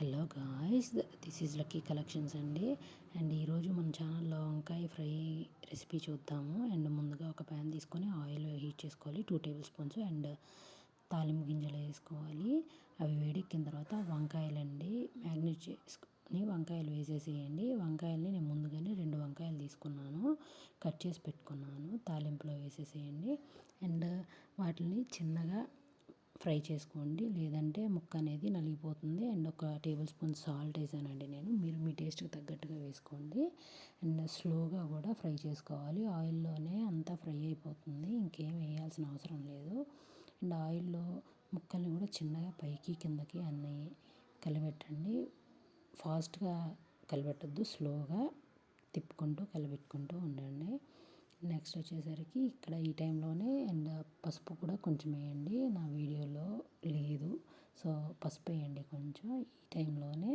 Hello guys, this is lucky collections అండి. And ఈరోజు మన ఛానల్లో వంకాయ ఫ్రై రెసిపీ చూద్దాము. అండ్ ముందుగా ఒక ప్యాన్ తీసుకొని ఆయిల్ హీట్ చేసుకోవాలి, 2 టేబుల్ స్పూన్స్. అండ్ తాలింపు గింజలు వేసుకోవాలి. అవి వేడెక్కిన తర్వాత వంకాయలండి మ్యాగ్నేట్ చేసుకొని వంకాయలు వేసేసేయండి. వంకాయల్ని నేను ముందుగానే 2 వంకాయలు తీసుకున్నాను, కట్ చేసి పెట్టుకున్నాను. తాలింపులో వేసేసేయండి. అండ్ వాటిని చిన్నగా ఫ్రై చేసుకోండి, లేదంటే ముక్క అనేది నలిగిపోతుంది. అండ్ ఒక టేబుల్ స్పూన్ సాల్ట్ వేసానండి నేను, మీరు మీ టేస్ట్కి తగ్గట్టుగా వేసుకోండి. అండ్ స్లోగా కూడా ఫ్రై చేసుకోవాలి, ఆయిల్లోనే అంతా ఫ్రై అయిపోతుంది, ఇంకేం వేయాల్సిన అవసరం లేదు. అండ్ ఆయిల్లో ముక్కల్ని కూడా చిన్నగా పైకి కిందకి అన్నీ కలిపెట్టండి. ఫాస్ట్గా కలిపెట్టద్దు, స్లోగా తిప్పుకుంటూ కలిపెట్టుకుంటూ ఉండండి. నెక్స్ట్ వచ్చేసరికి ఇక్కడ ఈ టైంలోనే అండ్ పసుపు కూడా కొంచెం వేయండి, నా వీడియోలో లేదు, సో పసుపు వేయండి కొంచెం ఈ టైంలోనే.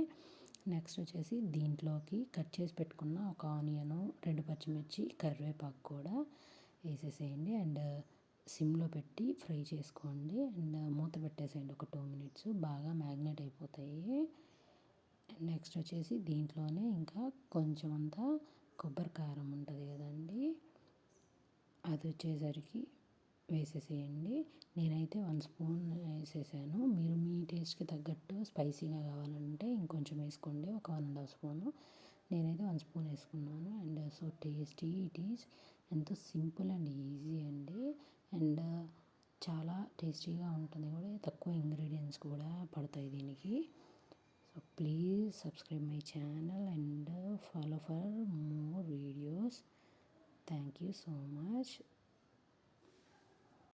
నెక్స్ట్ వచ్చేసి దీంట్లోకి కట్ చేసి పెట్టుకున్న ఒక ఆనియను, 2 పచ్చిమిర్చి, కరివేపాకు కూడా వేసేసేయండి. అండ్ సిమ్లో పెట్టి ఫ్రై చేసుకోండి. అండ్ మూత పెట్టేసేయండి ఒక 2 మినిట్స్, బాగా మ్యాగ్నేట్ అయిపోతాయి. నెక్స్ట్ వచ్చేసి దీంట్లోనే ఇంకా కొంచెం అంతా కొబ్బరి కారం ఉంటుంది కదండి, అది వచ్చేసరికి వేసేసేయండి. నేనైతే 1 స్పూన్ వేసేసాను, మీరు మీ టేస్ట్కి తగ్గట్టు స్పైసీగా కావాలంటే ఇంకొంచెం వేసుకోండి, ఒక 1.5 స్పూను. నేనైతే 1 స్పూన్ వేసుకున్నాను. And so tasty it is, ఎంతో సింపుల్ అండ్ ఈజీ అండి. అండ్ చాలా టేస్టీగా ఉంటుంది కూడా, తక్కువ ఇంగ్రీడియంట్స్ కూడా పడతాయి దీనికి. So please subscribe my channel and follow for more videos. Thank you so much.